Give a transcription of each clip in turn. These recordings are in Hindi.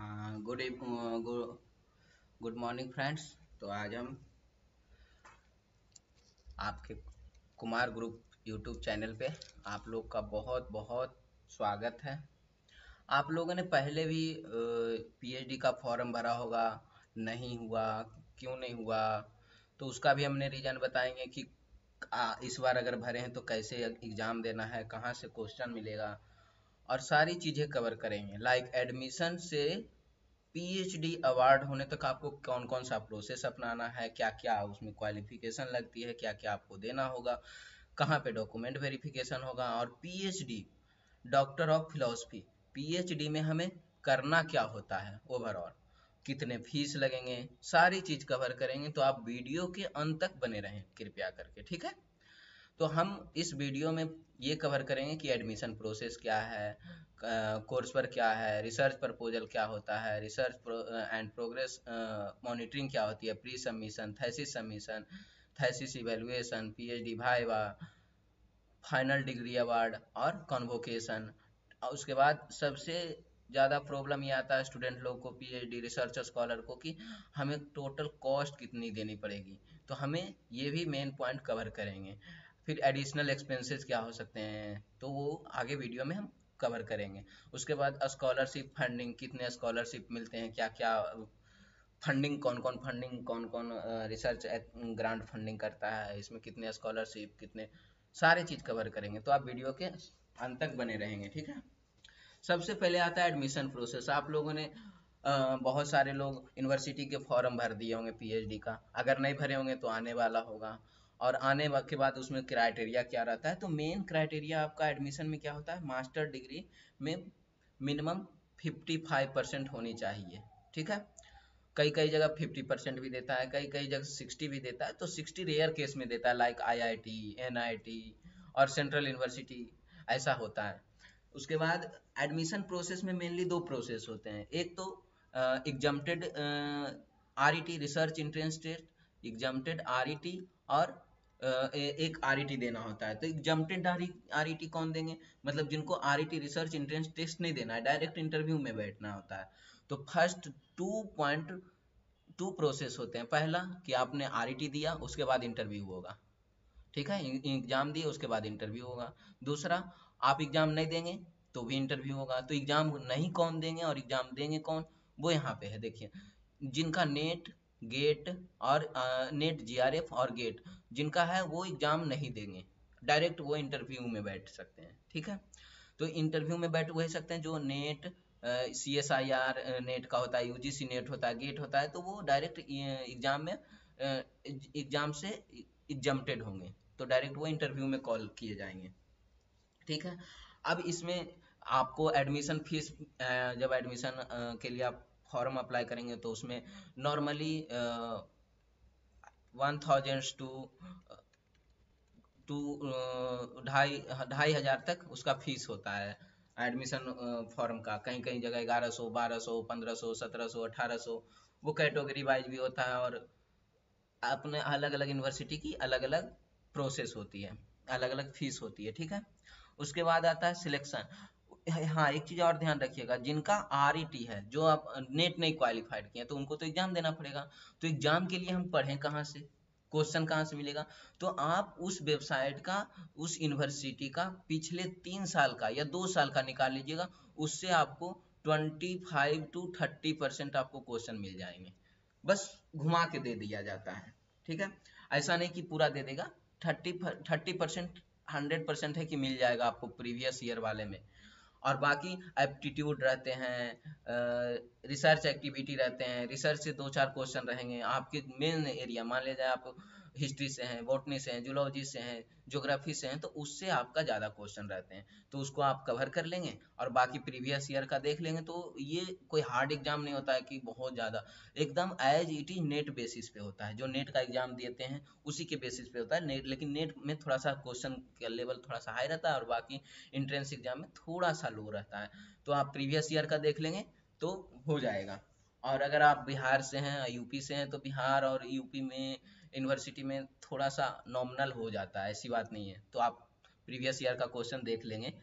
Good good morning friends. तो आज हम आपके कुमार ग्रुप यूट्यूब चैनल पे आप लोग का बहुत बहुत स्वागत है। आप लोगों ने पहले भी पीएचडी का फॉर्म भरा होगा, नहीं हुआ, क्यों नहीं हुआ, तो उसका भी हमने रीज़न बताएंगे कि इस बार अगर भरे हैं तो कैसे एग्ज़ाम देना है, कहाँ से क्वेश्चन मिलेगा, और सारी चीज़ें कवर करेंगे। लाइक एडमिशन से पीएचडी अवार्ड होने तक आपको कौन कौन सा प्रोसेस अपनाना है, क्या क्या उसमें क्वालिफिकेशन लगती है, क्या क्या आपको देना होगा, कहाँ पे डॉक्यूमेंट वेरिफिकेशन होगा, और PhD doctor of philosophy PhD में हमें करना क्या होता है, ओवरऑल कितने फीस लगेंगे, सारी चीज कवर करेंगे। तो आप वीडियो के अंत तक बने रहें कृपया करके, ठीक है। तो हम इस वीडियो में ये कवर करेंगे कि एडमिशन प्रोसेस क्या है, कोर्स पर क्या है, रिसर्च प्रपोजल क्या होता है, रिसर्च एंड प्रोग्रेस मॉनिटरिंग क्या होती है, pre submission, thesis evaluation, PhD viva, final degree award और कन्वोकेशन। उसके बाद सबसे ज़्यादा प्रॉब्लम ये आता है स्टूडेंट लोग को, पीएचडी रिसर्च स्कॉलर को, कि हमें टोटल कॉस्ट कितनी देनी पड़ेगी। तो हमें ये भी मेन पॉइंट कवर करेंगे। फिर एडिशनल एक्सपेंसेस क्या हो सकते हैं, तो वो आगे वीडियो में हम कवर करेंगे। उसके बाद स्कॉलरशिप फंडिंग, कितने स्कॉलरशिप मिलते हैं, क्या क्या फंडिंग कौन कौन रिसर्च ग्रांट फंडिंग करता है, इसमें कितने स्कॉलरशिप, कितने सारे चीज कवर करेंगे। तो आप वीडियो के अंत तक बने रहेंगे, ठीक है। सबसे पहले आता है एडमिशन प्रोसेस। आप लोगों ने बहुत सारे लोग यूनिवर्सिटी के फॉर्म भर दिए होंगे पीएचडी का, अगर नहीं भरे होंगे तो आने वाला होगा। और के बाद उसमें क्राइटेरिया क्या रहता है, तो मेन क्राइटेरिया आपका एडमिशन में क्या होता है, मास्टर डिग्री में मिनिमम 55% होनी चाहिए, ठीक है। कई कई जगह 50% भी देता है, कई कई जगह 60 भी देता है। तो 60 रेयर केस में देता है, लाइक आईआईटी, एनआईटी और सेंट्रल यूनिवर्सिटी, ऐसा होता है। उसके बाद एडमिशन प्रोसेस में मेनली दो प्रोसेस होते हैं। एक तो exempted RET research entrance test, exempted RET, और एक आरईटी देना होता है। तो एग्जम्प्टेड आरईटी कौन देंगे, मतलब जिनको आरईटी रिसर्च एंट्रेंस टेस्ट नहीं देना है, डायरेक्ट इंटरव्यू में बैठना होता है। तो फर्स्ट 2.2 प्रोसेस होते हैं। पहला कि आपने आरईटी दिया, उसके बाद इंटरव्यू होगा, ठीक है। एग्जाम दिए उसके बाद इंटरव्यू होगा। दूसरा, आप एग्जाम नहीं देंगे तो भी इंटरव्यू होगा। तो एग्जाम नहीं कौन देंगे और एग्जाम देंगे कौन, वो यहाँ पे है, देखिए। जिनका नेट, गेट और नेट, जीआरएफ और गेट जिनका है, वो एग्जाम नहीं देंगे, डायरेक्ट वो इंटरव्यू में बैठ सकते हैं, ठीक है। तो इंटरव्यू में बैठ वही सकते हैं जो नेट, CSIR नेट का होता है, यूजीसी नेट होता है, गेट होता है। तो वो डायरेक्ट एग्जाम में एग्जाम से एग्जम्प्टेड होंगे, तो डायरेक्ट वो इंटरव्यू में कॉल किए जाएंगे, ठीक है। अब इसमें आपको एडमिशन फीस, जब एडमिशन के लिए आप फॉर्म अप्लाई करेंगे तो उसमें नॉर्मली 1000 टू ढाई ढाई हजार तक उसका फीस होता है एडमिशन फॉर्म का। कहीं कहीं जगह 1100, 1200, 1500, 1700, 1800, वो कैटेगरी वाइज भी होता है। और अपने अलग अलग यूनिवर्सिटी की अलग अलग प्रोसेस होती है, अलग अलग फीस होती है, ठीक है। उसके बाद आता है सिलेक्शन। हाँ, एक चीज और ध्यान रखिएगा, जिनका आरईटी है, जो आप नेट नहीं क्वालिफाइड किए तो उनको तो एग्जाम देना पड़ेगा। तो एग्जाम के लिए हम पढ़ें कहाँ से, क्वेश्चन कहाँ से मिलेगा, तो आप उस वेबसाइट का, उस यूनिवर्सिटी का पिछले 3 साल का या 2 साल का निकाल लीजिएगा। उससे आपको 25 to 30% आपको क्वेश्चन मिल जाएंगे। बस घुमा के दे दिया जाता है, ठीक है। ऐसा नहीं कि पूरा दे देगा। 30% 100% है कि मिल जाएगा आपको प्रीवियस ईयर वाले में। और बाकी एप्टीट्यूड रहते हैं, रिसर्च एक्टिविटी रहते हैं, रिसर्च से 2-4 क्वेश्चन रहेंगे आपके मेन एरिया। मान लीजिए आप हिस्ट्री से हैं, बॉटनी से हैं, जूलॉजी से हैं, ज्योग्राफी से हैं, तो उससे आपका ज़्यादा क्वेश्चन रहते हैं, तो उसको आप कवर कर लेंगे। और बाकी प्रीवियस ईयर का देख लेंगे। तो ये कोई हार्ड एग्जाम नहीं होता है कि बहुत ज़्यादा, एकदम as it is NET basis पे होता है। जो नेट का एग्जाम देते हैं उसी के बेसिस पे होता है नेट, लेकिन नेट में थोड़ा सा क्वेश्चन का लेवल थोड़ा सा हाई रहता है, और बाकी इंट्रेंस एग्जाम में थोड़ा सा लो रहता है। तो आप प्रीवियस ईयर का देख लेंगे तो हो जाएगा। और अगर आप बिहार से हैं, यूपी से हैं, तो बिहार और यूपी में यूनिवर्सिटी में थोड़ा सा नॉमिनल हो जाता है, ऐसी बात नहीं है। तो आप प्रीवियस ईयर का क्वेश्चन देख लेंगे।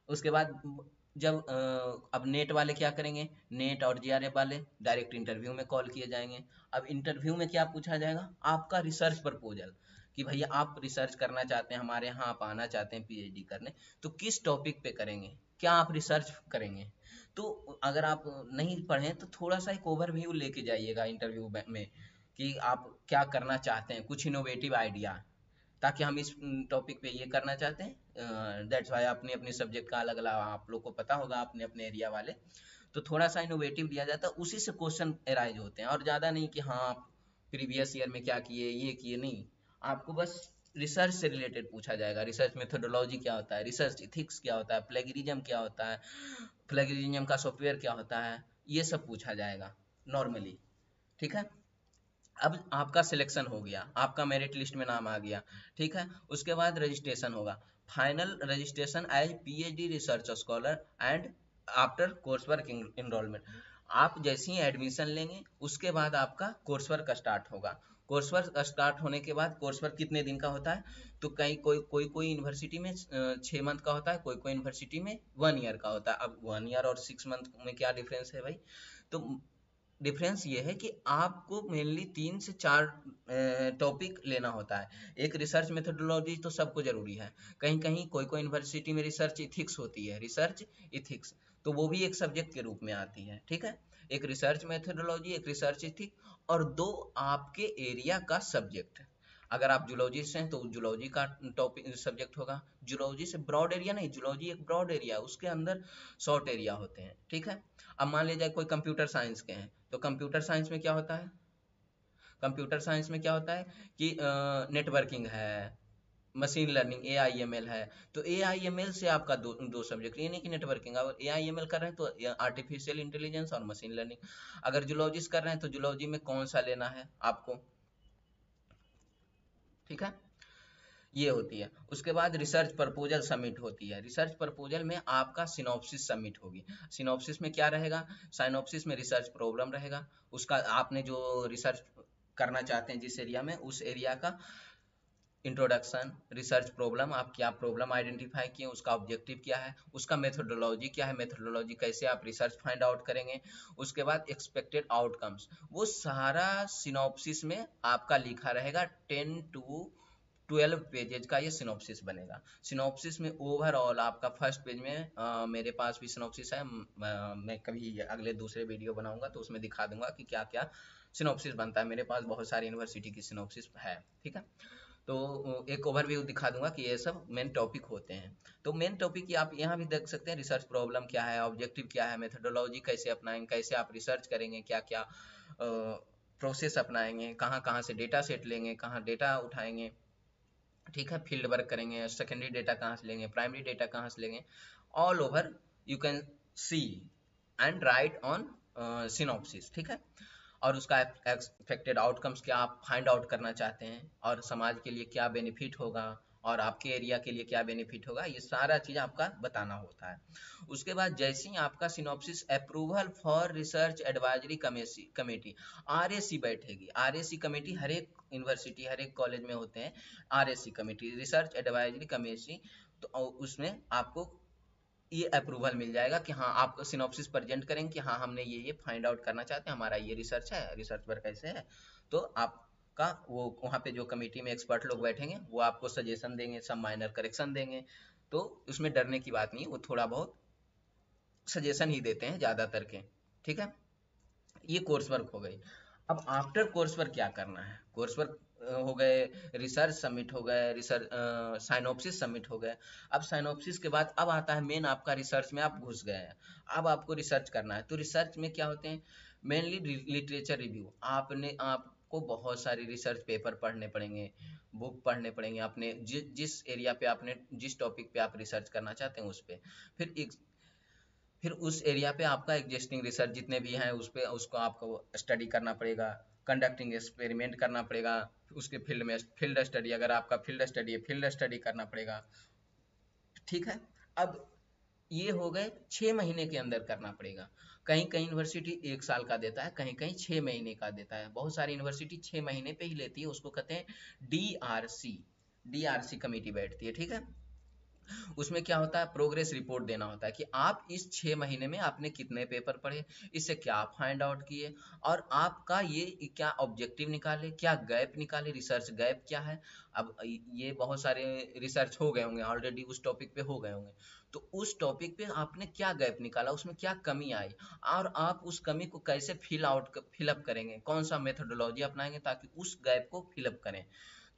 उसके बाद जब अब नेट वाले क्या करेंगे, नेट और जीआरएफ वाले डायरेक्ट इंटरव्यू में कॉल किए जाएंगे। अब इंटरव्यू में क्या पूछा जाएगा, आपका रिसर्च प्रपोजल, कि भैया आप रिसर्च करना चाहते हैं, हमारे यहाँ आप आना चाहते हैं पीएचडी करने, तो किस टॉपिक पे करेंगे, क्या आप रिसर्च करेंगे। तो अगर आप नहीं पढ़े तो थोड़ा सा एक ओवरव्यू लेके जाइएगा इंटरव्यू में, कि आप क्या करना चाहते हैं, कुछ इनोवेटिव आइडिया, ताकि हम इस टॉपिक पे ये करना चाहते हैं, दैट्स वाई अपने अपने सब्जेक्ट का अलग अलग आप लोग को पता होगा, अपने अपने एरिया वाले, तो थोड़ा सा इनोवेटिव दिया जाता है, उसी से क्वेश्चन एराइज होते हैं, और ज़्यादा नहीं कि हाँ आप प्रीवियस ईयर में क्या किए, ये किए, नहीं। आपको बस रिसर्च से रिलेटेड पूछा जाएगा, रिसर्च मेथोडोलॉजी क्या होता है, रिसर्च इथिक्स क्या होता है, प्लेगरिज्म क्या होता है, प्लेगरिज्म का सॉफ्टवेयर क्या होता है, ये सब पूछा जाएगा नॉर्मली। ठीक है। अब आपका सिलेक्शन हो गया, आपका मेरिट लिस्ट में नाम आ गया, ठीक है। उसके बाद रजिस्ट्रेशन होगा, final registration as PhD research scholar and after course work enrolment. आप जैसे ही एडमिशन लेंगे उसके बाद आपका कोर्स वर्क स्टार्ट होगा। कोर्स वर्क स्टार्ट होने के बाद, कोर्स वर्क कितने दिन का होता है, तो कहीं कोई यूनिवर्सिटी में 6 मंथ का होता है, कोई यूनिवर्सिटी में 1 ईयर का होता है। अब 1 ईयर और 6 मंथ में क्या डिफरेंस है भाई, तो डिफरेंस ये है कि आपको मेनली 3 से 4 टॉपिक लेना होता है। एक रिसर्च मेथोडोलॉजी तो सबको जरूरी है, कहीं कहीं कोई यूनिवर्सिटी में रिसर्च इथिक्स होती है, रिसर्च इथिक्स, तो वो भी एक सब्जेक्ट के रूप में आती है, ठीक है। एक रिसर्च मेथोडोलॉजी, एक रिसर्च इथिक्स, और 2 आपके एरिया का सब्जेक्ट। अगर आप जूलॉजी से हैं तो जूलॉजी का टॉपिक सब्जेक्ट होगा। जूलॉजी से ब्रॉड एरिया नहीं, जूलॉजी एक ब्रॉड एरिया, उसके अंदर शॉर्ट एरिया होते हैं, ठीक है। अब मान लीजिए कोई कंप्यूटर साइंस के हैं, तो कंप्यूटर साइंस में क्या होता है, कंप्यूटर साइंस में क्या होता है कि नेटवर्किंग है, machine learning A I am L है। तो ए आई एम एल से आपका दो सब्जेक्ट, ये नहीं कि नेटवर्किंग, अगर ए आई एम एल कर रहे हैं तो आर्टिफिशियल इंटेलिजेंस और मशीन लर्निंग। अगर जूलॉजिस्ट कर रहे हैं तो जूलॉजी में कौन सा लेना है आपको, ठीक है। ये होती है। उसके बाद रिसर्च प्रपोजल सबमिट होती है। रिसर्च प्रपोजल में आपका सिनॉप्सिस सबमिट होगी। सिनॉप्सिस में क्या रहेगा, सिनॉप्सिस में रिसर्च प्रॉब्लम रहेगा, उसका आपने जो रिसर्च करना चाहते हैं जिस एरिया में, उस एरिया का इंट्रोडक्शन, रिसर्च प्रॉब्लम, आप क्या प्रॉब्लम आइडेंटिफाई किए, उसका ऑब्जेक्टिव क्या है, उसका मेथोडोलॉजी क्या है, मेथोडोलॉजी कैसे आप रिसर्च फाइंड आउट करेंगे, उसके बाद एक्सपेक्टेड आउटकम्स, वो सारा सिनॉप्सिस में आपका लिखा रहेगा। 10 to 12 पेजेज का ये सिनॉप्सिस बनेगा। सिनॉप्सिस में ओवरऑल आपका फर्स्ट पेज में मेरे पास भी सिनॉप्सिस है, मैं कभी अगले दूसरे वीडियो बनाऊंगा तो उसमें दिखा दूंगा कि क्या क्या सिनॉप्सिस बनता है, मेरे पास बहुत सारी यूनिवर्सिटी की सिनॉप्सिस है, ठीक है। तो एक ओवरव्यू दिखा दूंगा कि ये सब मेन टॉपिक होते हैं। तो मेन टॉपिक की आप यहाँ भी देख सकते हैं, रिसर्च प्रॉब्लम क्या है, ऑब्जेक्टिव क्या है, मेथोडोलॉजी कैसे अपनाएंगे, कैसे आप रिसर्च करेंगे, क्या क्या प्रोसेस अपनाएंगे, कहाँ कहाँ से डेटा सेट लेंगे, कहाँ डेटा उठाएंगे, ठीक है, फील्ड वर्क करेंगे, सेकेंडरी डेटा कहाँ से लेंगे, प्राइमरी डेटा कहाँ से लेंगे, all over you can see and right on synopsis, ठीक है। और उसका एक्सपेक्टेड आउटकम्स क्या आप फाइंड आउट करना चाहते हैं, और समाज के लिए क्या बेनिफिट होगा, और आपके एरिया के लिए क्या बेनिफिट होगा, ये सारा चीज़ आपका बताना होता है। उसके बाद जैसे ही आपका synopsis approval for research advisory committee, RAC बैठेगी। आरएसी कमेटी हर एक यूनिवर्सिटी, हर एक कॉलेज में होते हैं RAC committee, research advisory committee. तो उसमें आपको ये अप्रूवल मिल जाएगा कि हाँ, आप सिनॉप्सिस प्रेजेंट करेंगे कि हाँ हमने ये फाइंड आउट करना चाहते हैं, हमारा ये रिसर्च है, रिसर्च वर्क ऐसे है। तो आपका वो वहाँ पे जो कमेटी में एक्सपर्ट लोग बैठेंगे वो आपको सजेशन देंगे, सब माइनर करेक्शन देंगे। तो उसमें डरने की बात नहीं, वो थोड़ा बहुत सजेशन ही देते हैं ज़्यादातर के, ठीक है। ये कोर्स वर्क हो गई। अब आफ्टर कोर्स वर्क क्या करना है, कोर्स वर्क हो गए, रिसर्च सबमिट हो गए, रिसर्च साइनोप्सिस सबमिट हो गए। अब साइनोप्सिस के बाद अब आता है मेन, आपका रिसर्च में आप घुस गए हैं, अब आपको रिसर्च करना है। तो रिसर्च में क्या होते हैं, मेनली लिटरेचर रिव्यू, आपको बहुत सारे रिसर्च पेपर पढ़ने पड़ेंगे, बुक पढ़ने पड़ेंगे, अपने जिस एरिया पे आपने, जिस टॉपिक पे आप रिसर्च करना चाहते हैं उस पे। फिर फिर उस एरिया पे आपका एग्जिस्टिंग रिसर्च जितने भी हैं उस पे, उसको आपको स्टडी करना पड़ेगा, कंडक्टिंग एक्सपेरिमेंट करना पड़ेगा। उसके फील्ड में फील्ड स्टडी, अगर आपका फील्ड स्टडी है, फील्ड स्टडी करना पड़ेगा, ठीक है। अब ये हो गए 6 महीने के अंदर करना पड़ेगा। कहीं कहीं यूनिवर्सिटी 1 साल का देता है, कहीं कहीं 6 महीने का देता है, बहुत सारी यूनिवर्सिटी 6 महीने पे ही लेती है, उसको कहते हैं डीआरसी, डीआरसी कमेटी बैठती है, ठीक है। उसमें क्या होता है, प्रोग्रेस रिपोर्ट देना होता है कि आप इस 6 महीने में आपने कितने पेपर पढ़े, इससे क्या फाइंड आउट किए, और आपका ये क्या ऑब्जेक्टिव निकाले, क्या गैप निकाले, रिसर्च गैप क्या है। अब ये बहुत सारे रिसर्च हो गए होंगे ऑलरेडी, उस टॉपिक पे हो गए होंगे, तो उस टॉपिक पे आपने क्या गैप निकाला, उसमें क्या कमी आई, और आप उस कमी को कैसे फिलअप करेंगे, कौन सा मेथोडोलॉजी अपनाएंगे ताकि उस गैप को फिलअप करें।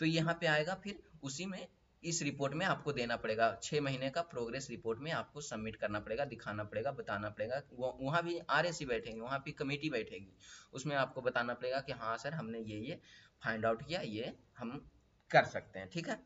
तो यहाँ पे आएगा, फिर उसी में इस रिपोर्ट में आपको देना पड़ेगा, 6 महीने का प्रोग्रेस रिपोर्ट में आपको सबमिट करना पड़ेगा, दिखाना पड़ेगा, बताना पड़ेगा। वहाँ भी आरएसी बैठेंगे, वहाँ भी कमेटी बैठेगी, उसमें आपको बताना पड़ेगा कि हाँ सर हमने ये फाइंड आउट किया, ये हम कर सकते हैं, ठीक है।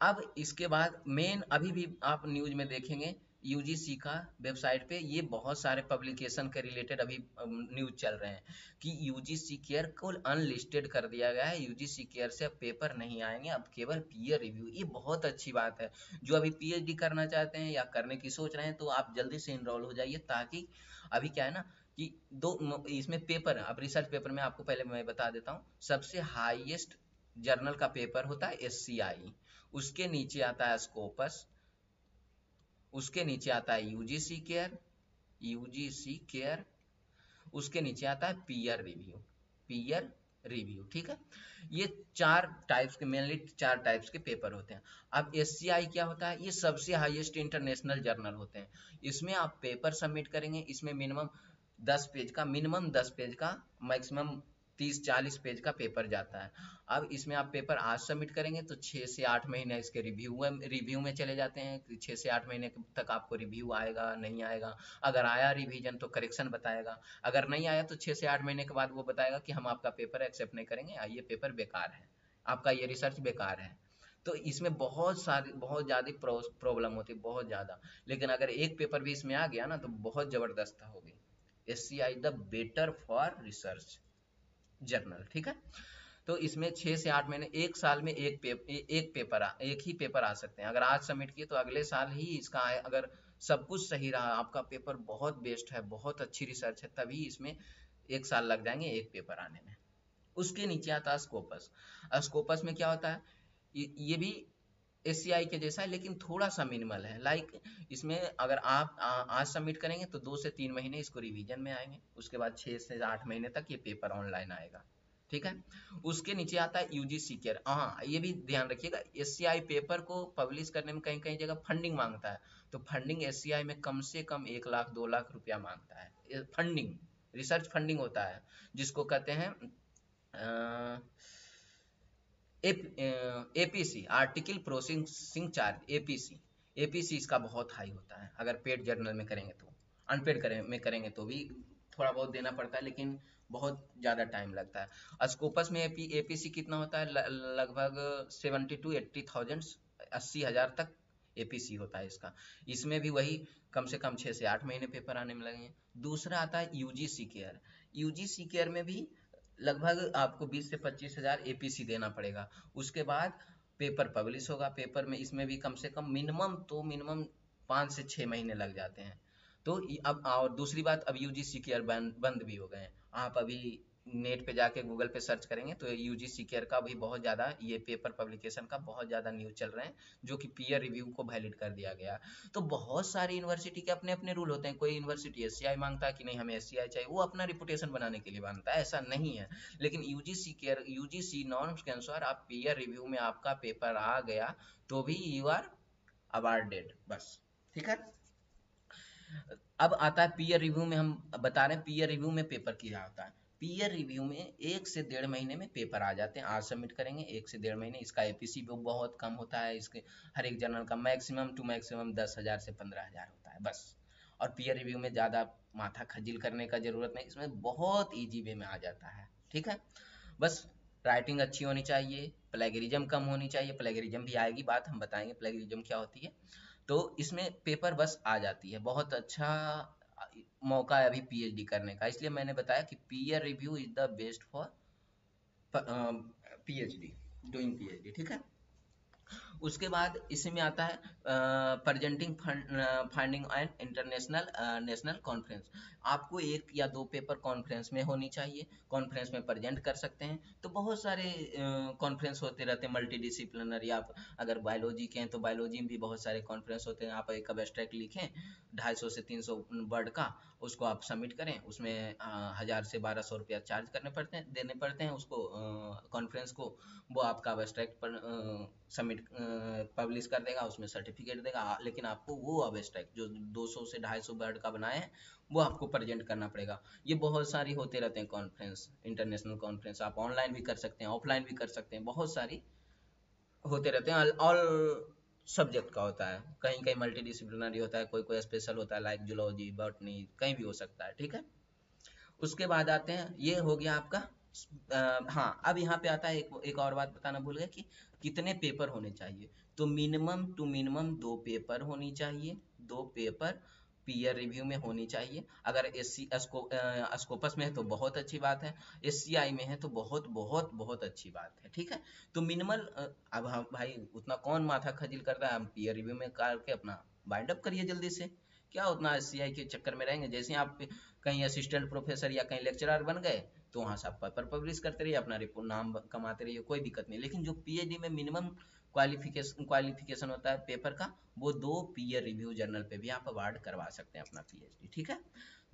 अब इसके बाद मेन अभी भी आप न्यूज में देखेंगे, यूजीसी का वेबसाइट पे ये बहुत सारे पब्लिकेशन के रिलेटेड अभी न्यूज चल रहे हैं कि यूजीसी केयर को अनलिस्टेड कर दिया गया है, यूजीसी केयर से अब पेपर नहीं आएंगे, अब केवल पीयर रिव्यू। ये बहुत अच्छी बात है, जो अभी पीएचडी करना चाहते हैं या करने की सोच रहे हैं तो आप जल्दी से इनरोल हो जाइए, ताकि अभी क्या है ना कि इसमें पेपर, अब रिसर्च पेपर में आपको पहले मैं बता देता हूँ, सबसे हाईएस्ट जर्नल का पेपर होता है एससीआई, उसके नीचे आता है स्कोपस, उसके नीचे आता है यूजीसी केयर, उसके नीचे आता है पीयर रिव्यू, ठीक है। ये 4 टाइप्स के, मेनली 4 टाइप्स के पेपर होते हैं। अब एससीआई क्या होता है, ये सबसे हाईएस्ट इंटरनेशनल जर्नल होते हैं, इसमें आप पेपर सबमिट करेंगे, इसमें मिनिमम 10 पेज का, मैक्सिमम 30-40 पेज का पेपर जाता है। अब इसमें आप पेपर आज सबमिट करेंगे तो 6 से 8 महीने इसके रिव्यू में चले जाते हैं, 6 से 8 महीने तक आपको रिव्यू आएगा नहीं आएगा, अगर आया रिवीजन तो करेक्शन बताएगा, अगर नहीं आया तो 6 से 8 महीने के बाद वो बताएगा कि हम आपका पेपर एक्सेप्ट नहीं करेंगे, ये पेपर बेकार है, आपका ये रिसर्च बेकार है। तो इसमें बहुत ज़्यादा प्रॉब्लम होती है, बहुत ज़्यादा। लेकिन अगर एक पेपर भी इसमें आ गया ना तो बहुत ज़बरदस्त होगी। SCI the better for research journal, ठीक है। तो इसमें 6 से 8 महीने, एक साल में एक ही पेपर आ सकते हैं। अगर आज सबमिट किए तो अगले साल ही इसका आए, अगर सब कुछ सही रहा, आपका पेपर बहुत बेस्ट है, बहुत अच्छी रिसर्च है, तभी इसमें 1 साल लग जाएंगे एक पेपर आने में। उसके नीचे आता है स्कोपस। स्कोपस में क्या होता है, ये भी एससीआई के जैसा है लेकिन थोड़ा सा मिनिमल है। लाइक इसमें अगर आप आज सबमिट करेंगे तो 2 से 3 महीने इसको रिवीजन में आएंगे, उसके बाद 6 से 8 महीने तक ये पेपर ऑनलाइन आएगा, ठीक है। उसके नीचे आता है यूजीसी केयर। हाँ, ये भी ध्यान रखिएगा, एससीआई पेपर को पब्लिश करने में कहीं कहीं जगह फंडिंग मांगता है, तो फंडिंग एससीआई में कम से कम 1 लाख 2 लाख रुपया मांगता है, फंडिंग, रिसर्च फंडिंग होता है, जिसको कहते हैं APC, article processing charge, APC. APC इसका बहुत हाई होता है, अगर पेड जर्नल में करेंगे तो। में करेंगे तो भी थोड़ा बहुत देना पड़ता है, लेकिन बहुत ज़्यादा टाइम लगता है। स्कोपस में एपीसी कितना होता है, लगभग 70 to 80 थाउजेंड, 80,000 तक एपीसी होता है इसका। इसमें भी वही कम से कम 6 से 8 महीने पेपर आने में लगेंगे। दूसरा आता है यूजीसी केयर। यूजीसी केयर में भी लगभग आपको 20 से 25 हज़ार एपीसी देना पड़ेगा, उसके बाद पेपर पब्लिश होगा। पेपर में इसमें भी कम से कम मिनिमम 5 से 6 महीने लग जाते हैं। तो अब और दूसरी बात, अब यूजीसी केयर बंद भी हो गए हैं। आप अभी नेट पे जाके गूगल पे सर्च करेंगे तो यूजीसी केयर का भी बहुत ज़्यादा, ये पेपर पब्लिकेशन का बहुत ज़्यादा न्यूज़ चल रहे हैं, जो कि पीयर रिव्यू को वैलिड कर दिया गया। तो बहुत सारी यूनिवर्सिटी के अपने अपने रूल होते हैं, कोई यूनिवर्सिटी एससीआई मांगता है कि नहीं हमें एससीआई चाहिए, वो अपना रिपुटेशन बनाने के लिए मांगता है, ऐसा नहीं है। लेकिन यूजीसी नॉर्म्स के अनुसार आप पीयर रिव्यू में आपका पेपर आ गया तो भी यू आर अवार्डेड, बस, ठीक है। अब आता है पीयर रिव्यू में, हम बता रहे हैं पीयर रिव्यू में पेपर क्या होता है। पीयर रिव्यू में 1 से 1.5 महीने में पेपर आ जाते हैं, आज सबमिट करेंगे 1 से 1.5 महीने। इसका एपीसी भी बहुत कम होता है, इसके हर एक जर्नल का मैक्सिमम 10,000 से 15,000 होता है, बस। और पीयर रिव्यू में ज़्यादा माथा खजील करने का जरूरत नहीं, इसमें बहुत ईजी वे में आ जाता है, ठीक है। बस राइटिंग अच्छी होनी चाहिए, प्लेगरिज्म कम होनी चाहिए, प्लेगरिज्म भी आएगी बात, हम बताएंगे प्लेगरिज्म क्या होती है। तो इसमें पेपर बस आ जाती है, बहुत अच्छा मौका है अभी पीएचडी करने का, इसलिए मैंने बताया कि peer review is the best for PhD, doing PhD, ठीक है। उसके बाद इसमें आता है presenting finding and international national conference. आपको एक या दो पेपर कॉन्फ्रेंस में होनी चाहिए, कॉन्फ्रेंस में प्रेजेंट कर सकते हैं। तो बहुत सारे कॉन्फ्रेंस होते रहते हैं मल्टी डिसिप्लिनरी। आप अगर बायोलॉजी के हैं तो बायोलॉजी में भी बहुत सारे कॉन्फ्रेंस होते हैं। आप एक एब्स्ट्रैक्ट लिखें 250 से 300 वर्ड का, उसको आप सबमिट करें, उसमें 1000 से 1200 रुपया चार्ज करने पड़ते हैं, देने पड़ते हैं उसको कॉन्फ्रेंस को। वो आपका एब्स्ट्रैक्ट पर सबमिट पब्लिश कर देगा, उसमें सर्टिफिकेट देगा। लेकिन आपको वो एब्स्ट्रैक्ट जो 200 से 250 वर्ड का बनाए हैं वो आपको प्रेजेंट करना पड़ेगा। ये बहुत सारी होते रहते हैं कॉन्फ्रेंस, इंटरनेशनल कॉन्फ्रेंस। आप ऑनलाइन भी कर सकते हैं, ऑफलाइन भी कर सकते हैं, बहुत सारी होते रहते हैं। ऑल सब्जेक्ट का होता है, कहीं कहीं मल्टी डिसिप्लिनरी होता है, कोई कोई स्पेशल होता है लाइक जूलॉजी बॉटनी, कहीं भी हो सकता है। ठीक है, उसके बाद आते हैं, ये हो गया आपका हाँ। अब यहाँ पे आता है एक और बात बताना भूल गया कि कितने पेपर होने चाहिए। तो मिनिमम टू मिनिमम 2 पेपर होनी चाहिए, 2 पेपर पीयर रिव्यू में होनी चाहिए। अगर स्कोपस में है तो बहुत अच्छी बात है, SCI में है तो बहुत बहुत बहुत अच्छी बात है। ठीक है, तो मिनिमल अब हम भाई उतना कौन माथा खजील करता है, हम पीयर रिव्यू में करके अपना बाइंड अप करिए जल्दी से। क्या उतना SCI के चक्कर में रहेंगे। जैसे आप कहीं असिस्टेंट प्रोफेसर या कहीं लेक्चरर बन गए तो वहाँ से आप पेपर पब्लिश करते रहिए, अपना रिपोर्ट नाम कमाते रहिए, कोई दिक्कत नहीं। लेकिन जो PhD में मिनिमम क्वालिफिकेशन होता है पेपर का, वो 2 पीयर रिव्यू जर्नल पे भी आप अवार्ड करवा सकते हैं अपना PhD। ठीक है,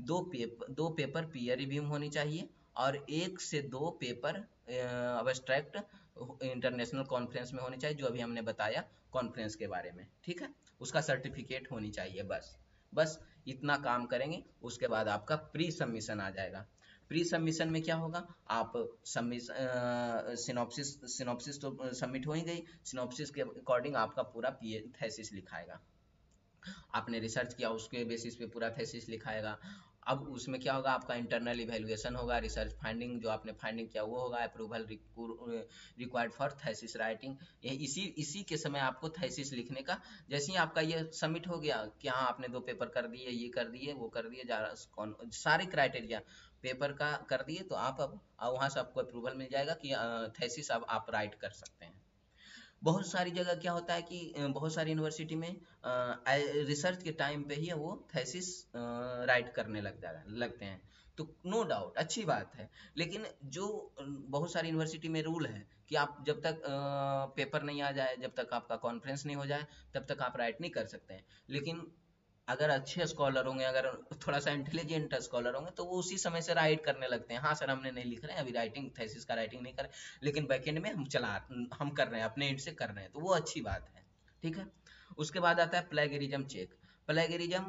2 पेपर पीयर रिव्यू में होनी चाहिए, और 1 से 2 पेपर अब्स्ट्रैक्ट इंटरनेशनल कॉन्फ्रेंस में होनी चाहिए, जो अभी हमने बताया कॉन्फ्रेंस के बारे में। ठीक है, उसका सर्टिफिकेट होनी चाहिए। बस बस इतना काम करेंगे, उसके बाद आपका प्री सबमिशन आ जाएगा। प्री सबमिशन में क्या होगा, आप सिनॉप्सिस तो सबमिट हो ही गई, सिनॉप्सिस के अकॉर्डिंग आपका पूरा थेसिस लिखाएगा। आपने रिसर्च किया उसके बेसिस पे पूरा थेसिस लिखाएगा। अब उसमें क्या होगा, आपका इंटरनल इवैल्यूएशन होगा, रिसर्च फाइंडिंग जो आपने फाइंडिंग किया वो होगा, approval required for thesis writing. ये इसी के समय आपको थेसिस लिखने का, जैसे ही आपका ये सबमिट हो गया कि हाँ आपने 2 पेपर कर दिए, ये कर दिए, वो कर दिए, सारे क्राइटेरिया पेपर का कर दिए, तो आप अब वहाँ से आपको अप्रूवल मिल जाएगा कि थेसिस अब आप राइट कर सकते हैं। बहुत सारी जगह क्या होता है कि बहुत सारी यूनिवर्सिटी में रिसर्च के टाइम पे ही वो थेसिस राइट करने लगते हैं। तो नो डाउट अच्छी बात है, लेकिन जो बहुत सारी यूनिवर्सिटी में रूल है कि आप जब तक पेपर नहीं आ जाए, जब तक आपका कॉन्फ्रेंस नहीं हो जाए, तब तक आप राइट नहीं कर सकते हैं। लेकिन अगर अच्छे स्कॉलर होंगे, अगर थोड़ा सा इंटेलिजेंट स्कॉलर होंगे, तो वो उसी समय से राइट करने लगते हैं। हाँ सर हमने नहीं लिख रहे हैं अभी, राइटिंग थेसिस का राइटिंग नहीं कर रहे, लेकिन बैकएंड में हम कर रहे हैं, अपने एंड से कर रहे हैं, तो वो अच्छी बात है। ठीक है, उसके बाद आता है प्लेगरिज्म चेक। प्लेगरिज्म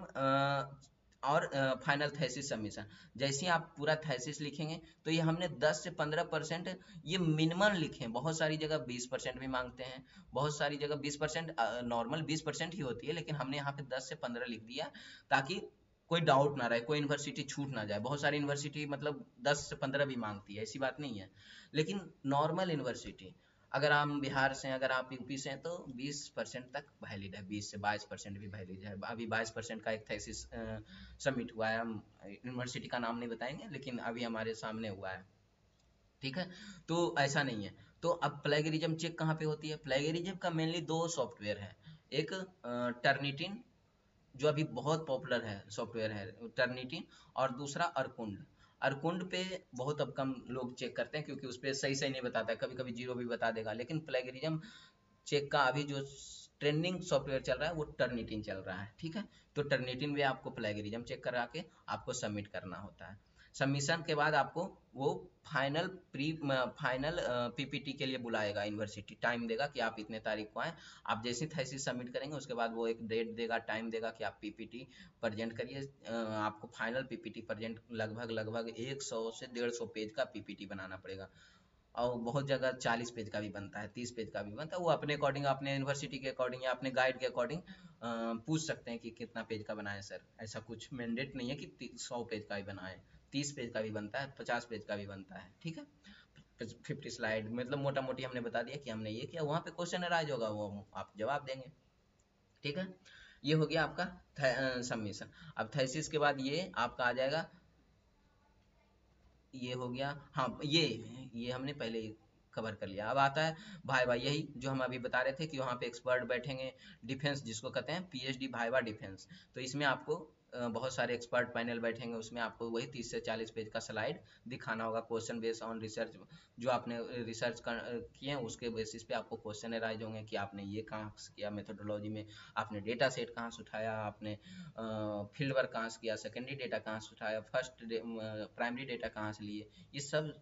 और फाइनल थेसिस सबमिशन। जैसे ही आप पूरा थेसिस लिखेंगे तो ये हमने 10 से 15% ये मिनिमम लिखे हैं। बहुत सारी जगह 20% भी मांगते हैं, बहुत सारी जगह 20%, नॉर्मल 20% ही होती है, लेकिन हमने यहाँ पे 10 से 15 लिख दिया ताकि कोई डाउट ना रहे, कोई यूनिवर्सिटी छूट ना जाए। बहुत सारी यूनिवर्सिटी मतलब 10 से 15 भी मांगती है, ऐसी बात नहीं है। लेकिन नॉर्मल यूनिवर्सिटी, अगर आप बिहार से हैं, अगर आप यूपी से हैं, तो 20% तक वैलिड है, 20 से 22% भी वैलिड है। अभी 22% का एक थेसिस सबमिट हुआ है, हम यूनिवर्सिटी का नाम नहीं बताएंगे, लेकिन अभी हमारे सामने हुआ है। ठीक है, तो ऐसा नहीं है। तो अब प्लेगरिज्म चेक कहाँ पे होती है। प्लेगरिज्म का मेनली 2 सॉफ्टवेयर है, एक टर्निटिन जो अभी बहुत पॉपुलर है सॉफ्टवेयर है टर्निटिन, और दूसरा अरकुंड। अरकुंड पे बहुत अब कम लोग चेक करते हैं क्योंकि उस पर सही सही नहीं बताता है, कभी कभी जीरो भी बता देगा। लेकिन प्लेगरिज्म चेक का अभी जो ट्रेंडिंग सॉफ्टवेयर चल रहा है वो टर्निटिन चल रहा है। ठीक है, तो टर्निटिन में आपको प्लेगरिज्म चेक करा के आपको सबमिट करना होता है। सबमिशन के बाद आपको वो फाइनल PPT के लिए बुलाएगा, यूनिवर्सिटी टाइम देगा कि आप इतने तारीख को आए। आप जैसे थेसिस सबमिट करेंगे उसके बाद वो एक डेट देगा, टाइम देगा कि आप PPT प्रेजेंट करिए। आपको फाइनल PPT प्रेजेंट लगभग लगभग 100 से 150 पेज का PPT बनाना पड़ेगा, और बहुत जगह 40 पेज का भी बनता है, 30 पेज का भी बनता है। वो अपने अकॉर्डिंग, अपने यूनिवर्सिटी के अकॉर्डिंग या अपने गाइड के अकॉर्डिंग पूछ सकते हैं कि कितना पेज का बनाए सर। ऐसा कुछ मैंडेट नहीं है कि 100 पेज का ही बनाए, 30 पेज का भी बनता है, 50 पेज का भी बनता है। ठीक है, 50 स्लाइड मतलब मोटा मोटी हमने बता दिया कि हमने ये किया, वहाँ पे क्वेश्चन अराइज होगा, वो आप जवाब देंगे। ठीक है, ये हो गया आपका सबमिशन। अब थेसिस के बाद ये आपका आ जाएगा, ये हो गया। हाँ, ये हमने पहले कवर कर लिया। अब आता है भाईवा, यही जो हम अभी बता रहे थे कि वहाँ पे एक्सपर्ट बैठेंगे, डिफेंस जिसको कहते हैं पीएचडी भाईवा डिफेंस। तो इसमें आपको बहुत सारे एक्सपर्ट पैनल बैठेंगे, उसमें आपको वही 30 से 40 पेज का स्लाइड दिखाना होगा, क्वेश्चन बेस्ड ऑन रिसर्च, जो आपने रिसर्च किए हैं उसके बेसिस पे आपको क्वेश्चन अराइज होंगे कि आपने ये कहाँ से किया मेथोडोलॉजी में, आपने डेटा सेट कहाँ से उठाया, आपने फील्ड वर्क कहाँ से किया, सेकेंडरी डेटा कहाँ से उठाया, फर्स्ट प्राइमरी डेटा कहाँ से लिए, ये सब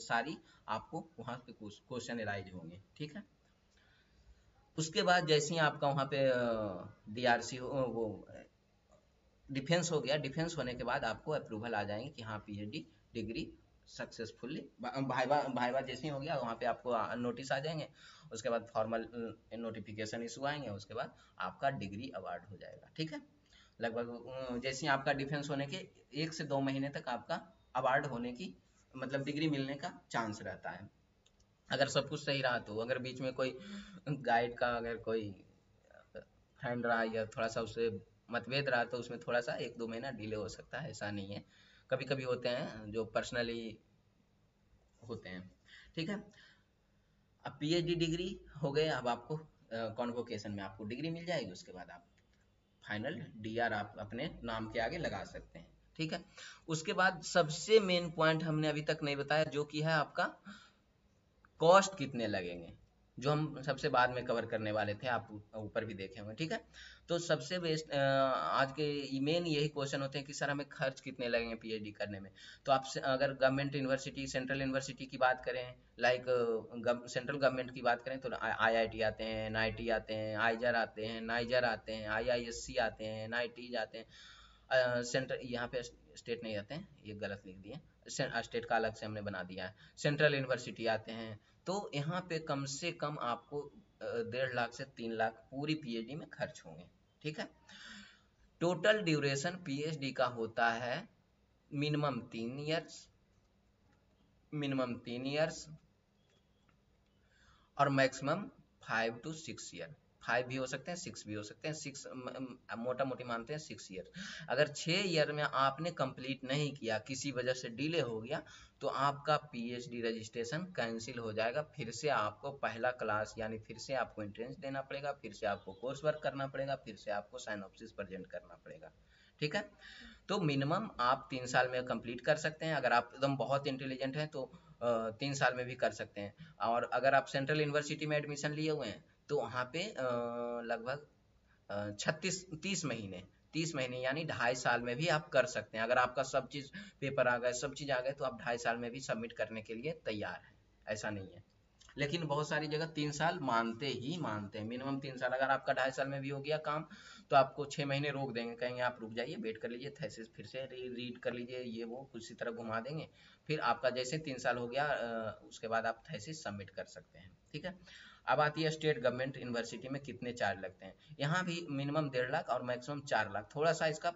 सारी आपको वहाँ पे क्वेश्चन अराइज होंगे, ठीक है। उसके बाद जैसे ही आपका वहाँ पे डीआरसी वो डिफेंस हो गया, डिफेंस होने के बाद आपको अप्रूवल आ जाएंगे कि हाँ पीएचडी डिग्री सक्सेसफुली, भाईवा भाईवा जैसे ही हो गया वहाँ पे आपको नोटिस आ जाएंगे, उसके बाद फॉर्मल नोटिफिकेशन इशू आएंगे, उसके बाद आपका डिग्री अवार्ड हो जाएगा, ठीक है। लगभग जैसे ही आपका डिफेंस होने के 1 से 2 महीने तक आपका अवार्ड होने की मतलब डिग्री मिलने का चांस रहता है, अगर सब कुछ सही रहा तो। अगर बीच में कोई गाइड का अगर कोई फ्रेंड रहा या थोड़ा सा उससे मतभेद रहा तो उसमें थोड़ा सा 1-2 महीना डिले हो सकता है, ऐसा नहीं है, कभी कभी होते हैं जो पर्सनली होते हैं, ठीक है। अब पीएचडी डिग्री हो गए, अब आपको कॉन्वोकेशन में आपको डिग्री मिल जाएगी, उसके बाद आप फाइनल डीआर आप अपने नाम के आगे लगा सकते हैं, ठीक है। उसके बाद सबसे मेन पॉइंट हमने अभी तक नहीं बताया, जो कि है आपका कॉस्ट कितने लगेंगे, जो हम सबसे बाद में कवर करने वाले थे, आप ऊपर भी देखे होंगे, ठीक है। तो सबसे बेस्ट आज के मेन यही क्वेश्चन होते हैं कि सर हमें खर्च कितने लगेंगे पीएचडी करने में। तो आप अगर गवर्नमेंट यूनिवर्सिटी, सेंट्रल यूनिवर्सिटी की बात करें, लाइक सेंट्रल गवर्नमेंट की बात करें तो आईआईटी आते हैं, एनआईटी आते हैं, आईजर आते हैं, नाइजर आते हैं, आईआईएससी आते हैं, एनआईटी आते हैं, सेंट्रल यहाँ पे स्टेट नहीं आते हैं, ये गलत लिख दिए, स्टेट का अलग से हमने बना दिया है, सेंट्रल यूनिवर्सिटी आते हैं। तो यहाँ पे कम से कम आपको 1.5 लाख से 3 लाख पूरी पीएचडी में खर्च होंगे, ठीक है। टोटल ड्यूरेशन पीएचडी का होता है मिनिमम 3 इयर्स, और मैक्सिमम 5 to 6 ईयर, 5 भी हो सकते हैं, 6 भी हो सकते हैं, 6 मोटा मोटी मानते हैं 6 ईयर। अगर 6 ईयर में आपने कंप्लीट नहीं किया, किसी वजह से डिले हो गया, तो आपका पीएचडी रजिस्ट्रेशन कैंसिल हो जाएगा, फिर से आपको पहला क्लास यानी फिर से आपको एंट्रेंस देना पड़ेगा, फिर से आपको कोर्स वर्क करना पड़ेगा, फिर से आपको साइनॉप्सिस प्रेजेंट करना पड़ेगा, ठीक है। तो मिनिमम आप 3 साल में कंप्लीट कर सकते हैं, अगर आप एकदम बहुत इंटेलिजेंट हैं तो 3 साल में भी कर सकते हैं। और अगर आप सेंट्रल यूनिवर्सिटी में एडमिशन लिए हुए हैं तो वहाँ पे लगभग 36 30 महीने 30 महीने यानी 2.5 साल में भी आप कर सकते हैं। अगर आपका सब चीज़ पेपर आ गए, सब चीज़ आ गए, तो आप 2.5 साल में भी सबमिट करने के लिए तैयार हैं, ऐसा नहीं है। लेकिन बहुत सारी जगह 3 साल मानते ही मानते हैं, मिनिमम 3 साल। अगर आपका 2.5 साल में भी हो गया काम तो आपको 6 महीने रोक देंगे, कहेंगे आप रुक जाइए, वेट कर लीजिए, थेसिस फिर से रीड कर लीजिए, ये वो कुछ तरह घुमा देंगे, फिर आपका जैसे 3 साल हो गया उसके बाद आप थेसिस सबमिट कर सकते हैं, ठीक है। अब आती है स्टेट गवर्नमेंट यूनिवर्सिटी में कितने चार्ज लगते हैं। यहाँ भी मिनिमम 1.5 लाख और मैक्सिमम 4 लाख, थोड़ा सा इसका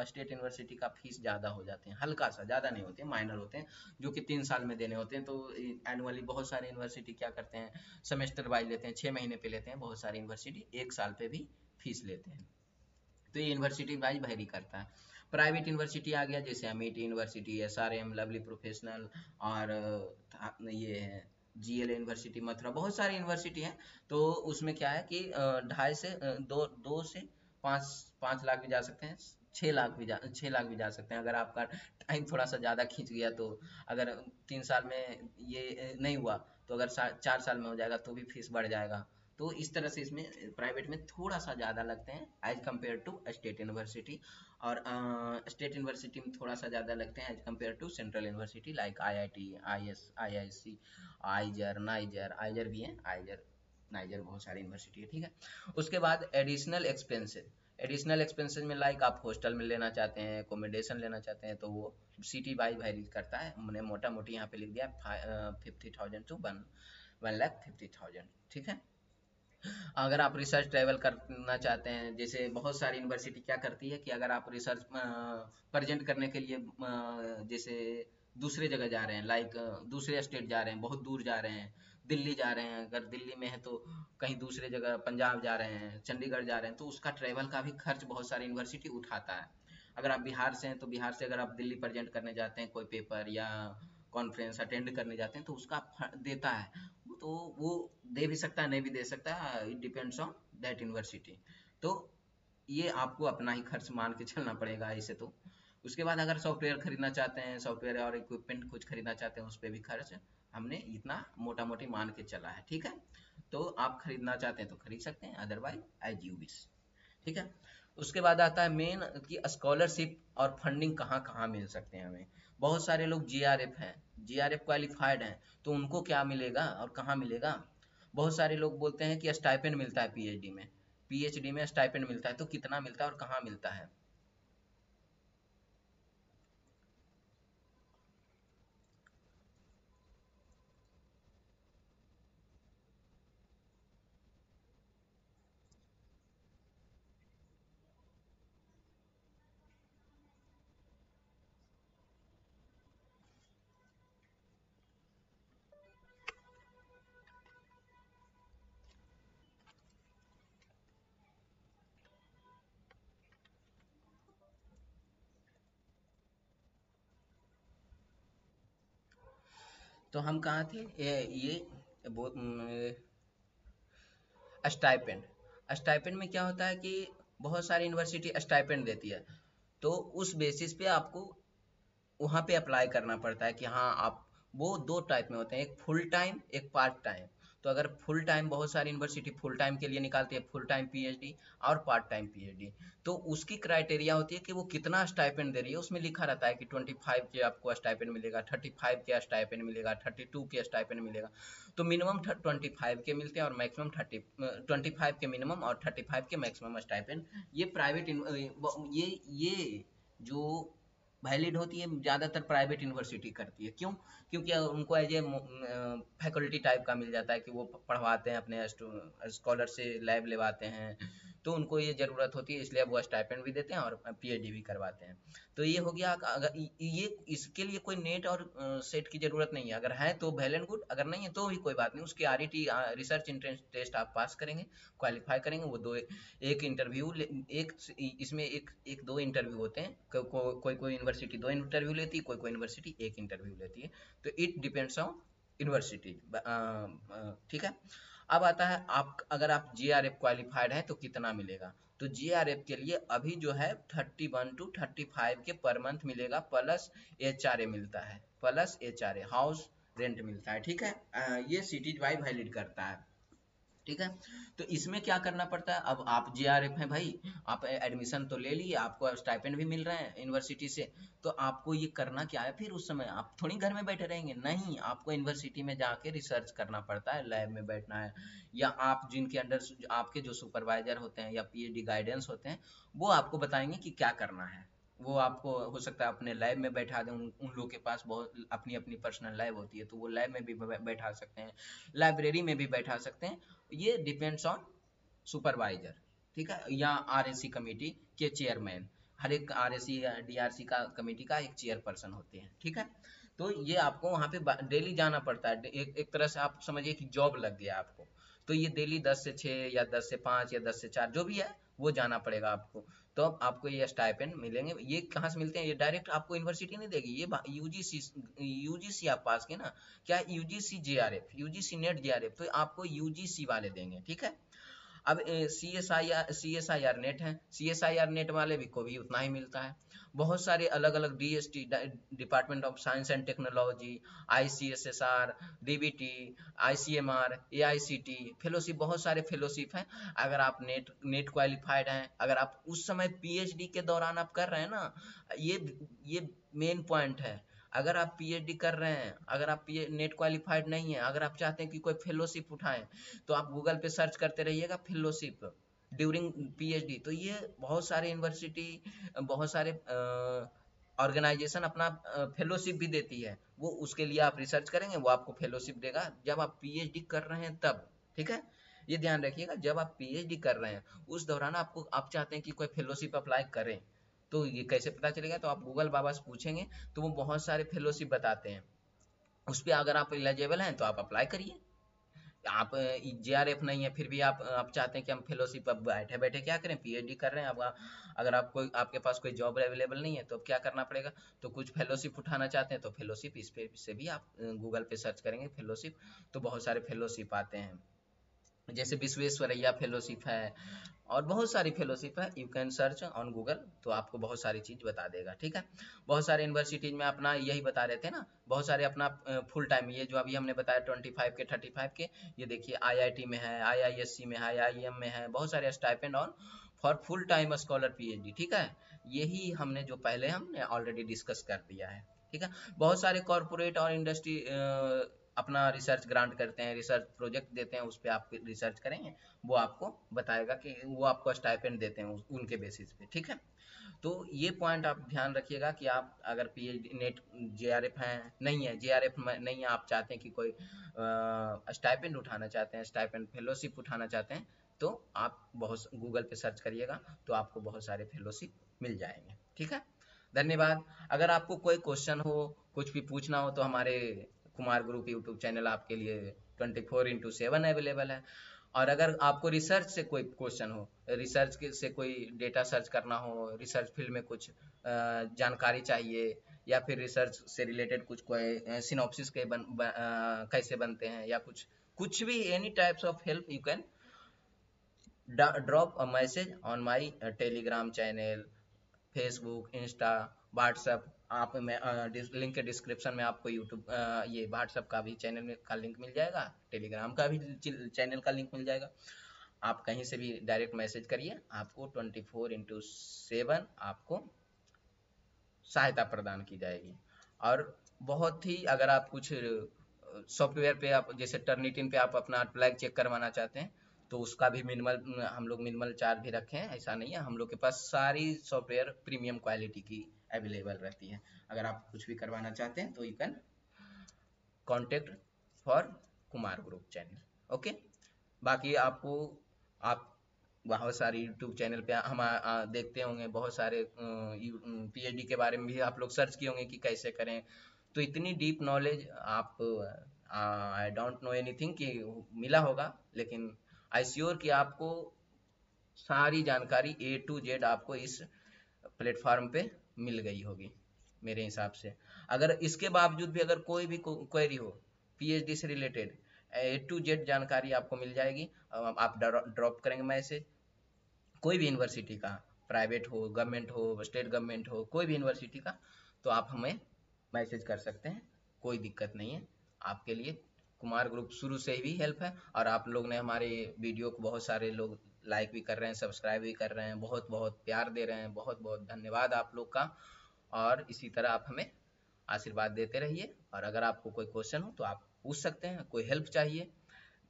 स्टेट यूनिवर्सिटी का फीस ज़्यादा हो जाते हैं, हल्का सा, ज़्यादा नहीं होते हैं, माइनर होते हैं, जो कि 3 साल में देने होते हैं। तो एनुअली बहुत सारे यूनिवर्सिटी क्या करते हैं, सेमेस्टर वाइज लेते हैं, 6 महीने पे लेते हैं, बहुत सारी यूनिवर्सिटी 1 साल पे भी फीस लेते हैं। तो ये यूनिवर्सिटी वाइज वेरी करता है। प्राइवेट यूनिवर्सिटी आ गया, जैसे Amity university, SRM, lovely professional, और ये है जीएल यूनिवर्सिटी मथुरा, बहुत सारी यूनिवर्सिटी हैं। तो उसमें क्या है कि 2.5 से 5 लाख भी जा सकते हैं, 6 लाख भी जा सकते हैं, अगर आपका टाइम थोड़ा सा ज़्यादा खींच गया तो। अगर 3 साल में ये नहीं हुआ तो अगर 4 साल में हो जाएगा तो भी फीस बढ़ जाएगा। तो इस तरह से इसमें प्राइवेट में थोड़ा सा ज़्यादा लगते हैं as compare to state university, और स्टेट यूनिवर्सिटी में थोड़ा सा ज़्यादा लगते हैं as compare to central university, like IIT, IISc, IISER, NISER, IISER भी है, आईजर नाइजर बहुत सारी यूनिवर्सिटी है, ठीक है। उसके बाद एडिशनल एक्सपेंसेस में लाइक आप हॉस्टल में लेना चाहते हैं, एकोमोडेशन लेना चाहते हैं, तो वो सिटी बाई वेरी करता है। हमने मोटा मोटी यहाँ पे लिख दिया 50,000 to 1,50,000, ठीक है। अगर आप रिसर्च ट्रैवल करना चाहते हैं, जैसे बहुत सारी यूनिवर्सिटी क्या करती है कि अगर आप रिसर्च प्रेजेंट करने के लिए जैसे दूसरे जगह जा रहे हैं, लाइक दूसरे स्टेट जा रहे हैं, बहुत दूर जा रहे हैं, दिल्ली जा रहे हैं, अगर दिल्ली में है तो कहीं दूसरे जगह पंजाब जा रहे हैं, चंडीगढ़ जा रहे हैं, तो उसका ट्रैवल का भी खर्च बहुत सारी यूनिवर्सिटी उठाता है। अगर आप बिहार से हैं तो बिहार से अगर आप दिल्ली प्रेजेंट करने जाते हैं कोई पेपर या कॉन्फ्रेंस अटेंड करने जाते हैं तो उसका देता है। तो वो दे भी सकता है, नहीं भी दे सकता है, it depends on that university. तो ये आपको अपना ही खर्च मान के चलना पड़ेगा ऐसे तो। उसके बाद अगर सॉफ्टवेयर खरीदना चाहते हैं, सॉफ्टवेयर और इक्विपमेंट कुछ खरीदना चाहते हैं, उस पर भी खर्च हमने इतना मोटा मोटी मान के चला है, ठीक है। तो आप खरीदना चाहते हैं तो खरीद सकते हैं, अदरवाइज एज यू विश, ठीक है। उसके बाद आता है मेन कि स्कॉलरशिप और फंडिंग कहाँ कहाँ मिल सकते हैं हमें। बहुत सारे लोग जीआरएफ हैं, जीआरएफ क्वालिफाइड हैं, तो उनको क्या मिलेगा और कहाँ मिलेगा। बहुत सारे लोग बोलते हैं कि स्टाइपेंड मिलता है पीएचडी में, पीएचडी में स्टाइपेंड मिलता है, तो कितना मिलता है और कहाँ मिलता है। तो हम कहाँ थे, ये स्टाइपेंड। स्टाइपेंड में क्या होता है कि बहुत सारी यूनिवर्सिटी स्टाइपेंड देती है, तो उस बेसिस पे आपको वहाँ पे अप्लाई करना पड़ता है कि हाँ आप, वो दो टाइप में होते हैं, एक फुल टाइम एक पार्ट टाइम। तो अगर फुल टाइम, बहुत सारी यूनिवर्सिटी फुल टाइम के लिए निकालती है फुल टाइम पीएचडी और पार्ट टाइम पीएचडी, तो उसकी क्राइटेरिया होती है कि वो कितना स्टाइपेंड दे रही है। उसमें लिखा रहता है कि 25 के आपको स्टाइपेंड मिलेगा, 35 के स्टाइपेंड मिलेगा, 32 के स्टाइपेंड मिलेगा। तो मिनिमम 25 के मिलते हैं और मैक्सिमम 25 के मिनिमम और 35 के मैक्सिमम स्टाइपेंड। ये प्राइवेट, ये जो वैलिड होती है ज़्यादातर प्राइवेट यूनिवर्सिटी करती है। क्यों? क्योंकि उनको एज ए फैकल्टी टाइप का मिल जाता है कि वो पढ़वाते हैं, अपने स्कॉलर से लैब लेवाते हैं, तो उनको ये ज़रूरत होती है, इसलिए वो स्टाइपेंड भी देते हैं और पीएचडी भी करवाते हैं। तो ये हो गया। अगर ये, इसके लिए कोई नेट और सेट की ज़रूरत नहीं है, अगर है तो वेल एंड गुड, अगर नहीं है तो भी कोई बात नहीं। उसके आरईटी, रिसर्च इंट्रेंस टेस्ट आप पास करेंगे, क्वालिफाई करेंगे, वो दो, एक इंटरव्यू, एक इसमें एक दो इंटरव्यू होते हैं। कोई कोई यूनिवर्सिटी दो इंटरव्यू लेती है, कोई कोई यूनिवर्सिटी एक इंटरव्यू लेती है। तो इट डिपेंड्स ऑन यूनिवर्सिटी, ठीक है। अब आता है, आप अगर आप जीआरएफ क्वालिफाइड हैं तो कितना मिलेगा। तो जीआरएफ के लिए अभी जो है 31 to 35 के पर मंथ मिलेगा, प्लस एचआरए मिलता है, प्लस एचआरए हाउस रेंट मिलता है, ठीक है। ये सिटीज वाइज वैलिड करता है, ठीक है। तो इसमें क्या करना पड़ता है, अब आप जेआरएफ हैं भाई, आप एडमिशन तो ले लिए, आपको स्टाइपेंड भी मिल रहे हैं यूनिवर्सिटी से, तो आपको ये करना क्या है फिर। उस समय आप थोड़ी घर में बैठे रहेंगे, नहीं, आपको यूनिवर्सिटी में जाके रिसर्च करना पड़ता है, लैब में बैठना है, या आप जिनके अंडर आपके जो सुपरवाइजर होते हैं या पीएचडी गाइडेंस होते हैं, वो आपको बताएंगे कि क्या करना है। वो आपको हो सकता है अपने लैब में बैठा दें, उन लोग के पास बहुत अपनी अपनी पर्सनल लैब होती है, तो वो लैब में भी बैठा सकते हैं, लाइब्रेरी में भी बैठा सकते हैं। ये डिपेंड्स ऑन सुपरवाइजर, ठीक है, या आरएसी कमेटी के चेयरमैन। हर एक आरएसी या डीआरसी का कमेटी का एक चेयरपर्सन होते हैं, ठीक है। तो ये आपको वहाँ पे डेली जाना पड़ता है, एक तरह से आप समझिए कि जॉब लग गया आपको। तो ये डेली 10 से 6 या 10 से 5 या 10 से 4 जो भी है, वो जाना पड़ेगा आपको। तो अब आपको ये स्टाइपेंड मिलेंगे। ये कहाँ से मिलते हैं, ये डायरेक्ट आपको यूनिवर्सिटी नहीं देगी, ये यूजीसी, यूजीसी आप पास के ना, क्या UGC JRF, UGC NET JRF, तो आपको यूजीसी वाले देंगे, ठीक है। अब C S I R NET है, C S I R NET वाले भी को भी उतना ही मिलता है। बहुत सारे अलग अलग DST, department of science and technology, ICSSR, DBT, ICMR, AICT fellowship, बहुत सारे फेलोशिप हैं। अगर आप नेट नेट क्वालिफाइड हैं, अगर आप उस समय पीएचडी के दौरान आप कर रहे हैं ना, ये मेन पॉइंट है। अगर आप पीएचडी कर रहे हैं, अगर आप नेट क्वालिफाइड नहीं है, अगर आप चाहते हैं कि कोई फेलोशिप उठाएं, तो आप गूगल पे सर्च करते रहिएगा फेलोशिप ड्यूरिंग पीएचडी। तो ये बहुत सारे यूनिवर्सिटी, बहुत सारे ऑर्गेनाइजेशन अपना फेलोशिप भी देती है, वो उसके लिए आप रिसर्च करेंगे, वो आपको फेलोशिप देगा जब आप पीएचडी कर रहे हैं तब, ठीक है। ये ध्यान रखिएगा, जब आप पीएचडी कर रहे हैं उस दौरान आपको, आप चाहते हैं कि कोई फेलोशिप अप्लाई करें, तो ये कैसे पता चलेगा, तो आप गूगल बाबा से पूछेंगे, तो वो बहुत सारे फेलोशिप बताते हैं। उस पर अगर आप एलिजिबल हैं तो आप अप्लाई करिए, आप JRF नहीं है फिर भी आप चाहते हैं कि हम फेलोशिप अब बैठे बैठे क्या करें, PhD कर रहे हैं। अब अगर आपको आपके पास कोई जॉब अवेलेबल नहीं है तो अब क्या करना पड़ेगा, तो कुछ फेलोशिप उठाना चाहते हैं तो फेलोशिप इस पे से भी आप गूगल पे सर्च करेंगे फेलोशिप, तो बहुत सारे फेलोशिप आते हैं। जैसे विश्वेश्वरैया फेलोशिप है और बहुत सारी फेलोशिप है, you can search on Google, तो आपको बहुत सारी चीज़ बता देगा। ठीक है, बहुत सारे यूनिवर्सिटीज में अपना यही बता रहे थे ना, बहुत सारे अपना फुल टाइम, ये जो अभी हमने बताया 25 के 35 के, ये देखिए IIT में है, IISc में है, IIM में है, बहुत सारे stipend on for full time scholar PhD। ठीक है, यही हमने जो पहले हमने ऑलरेडी डिस्कस कर दिया है। ठीक है, बहुत सारे कॉरपोरेट और इंडस्ट्री अपना रिसर्च ग्रांट करते हैं, रिसर्च प्रोजेक्ट देते हैं, उस पर आप रिसर्च करेंगे, वो आपको बताएगा कि वो आपको स्टाइपेंड देते हैं उनके बेसिस पे। ठीक है, तो ये पॉइंट आप ध्यान रखिएगा कि आप अगर PhD नेट JRF है नहीं है, JRF में नहीं है, आप चाहते हैं कि कोई स्टाइपेंड उठाना चाहते हैं, स्टाइपेंड फेलोशिप उठाना चाहते हैं, तो आप बहुत गूगल पे सर्च करिएगा तो आपको बहुत सारे फेलोशिप मिल जाएंगे। ठीक है, धन्यवाद। अगर आपको कोई क्वेश्चन हो, कुछ भी पूछना हो, तो हमारे कुमार ग्रुप यूट्यूब चैनल आपके लिए 24/7 अवेलेबल है। और अगर आपको रिसर्च से कोई क्वेश्चन हो, रिसर्च से कोई डेटा सर्च करना हो, रिसर्च फील्ड में कुछ जानकारी चाहिए, या फिर रिसर्च से रिलेटेड कुछ कोई सिनॉप्सिस के कैसे बनते हैं, या कुछ कुछ भी any types of help, you can drop a message on my Telegram channel, Facebook, Insta, WhatsApp. आप मैं लिंक के डिस्क्रिप्शन में आपको यूट्यूब ये व्हाट्सअप का भी चैनल में का लिंक मिल जाएगा, टेलीग्राम का भी चैनल का लिंक मिल जाएगा। आप कहीं से भी डायरेक्ट मैसेज करिए, आपको 24/7 आपको सहायता प्रदान की जाएगी। और बहुत ही अगर आप कुछ सॉफ्टवेयर पे आप जैसे टर्निटिन पे आप अपना फ्लैग चेक करवाना चाहते हैं, तो उसका भी मिनिमल, हम लोग मिनिमल चार्ज भी रखे हैं, ऐसा नहीं है, हम लोग के पास सारी सॉफ्टवेयर प्रीमियम क्वालिटी की अवेलेबल रहती है। अगर आप कुछ भी करवाना चाहते हैं तो you can contact for Kumar group channel. Okay, बाकी आपको आप बहुत सारे यूट्यूब चैनल पे हम देखते होंगे, बहुत सारे PhD के बारे में भी आप लोग सर्च किए होंगे कि कैसे करें, तो इतनी डीप नॉलेज आप आई डोंट नो एनीथिंग कि मिला होगा, लेकिन आई श्योर कि आपको सारी जानकारी A to Z आपको इस प्लेटफॉर्म पे मिल गई होगी मेरे हिसाब से। अगर इसके बावजूद भी अगर कोई भी क्वेरी हो PhD से रिलेटेड, A to Z जानकारी आपको मिल जाएगी। आप ड्रॉप करेंगे मैसेज, कोई भी यूनिवर्सिटी का, प्राइवेट हो, गवर्नमेंट हो, स्टेट गवर्नमेंट हो, कोई भी यूनिवर्सिटी का, तो आप हमें मैसेज कर सकते हैं, कोई दिक्कत नहीं है आपके लिए। कुमार ग्रुप शुरू से ही हेल्प है, और आप लोग ने हमारे वीडियो को बहुत सारे लोग लाइक भी कर रहे हैं, सब्सक्राइब भी कर रहे हैं, बहुत बहुत प्यार दे रहे हैं, बहुत बहुत धन्यवाद आप लोग का। और इसी तरह आप हमें आशीर्वाद देते रहिए। और अगर आपको कोई क्वेश्चन हो तो आप पूछ सकते हैं, कोई हेल्प चाहिए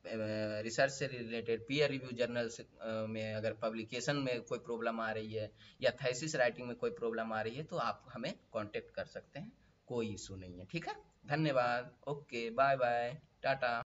रिसर्च से रिलेटेड, पीयर रिव्यू जर्नल्स में अगर पब्लिकेशन में कोई प्रॉब्लम आ रही है, या थीसिस राइटिंग में कोई प्रॉब्लम आ रही है, तो आप हमें कांटेक्ट कर सकते हैं, कोई इशू नहीं है। ठीक है, धन्यवाद, ओके, बाय बाय, टाटा।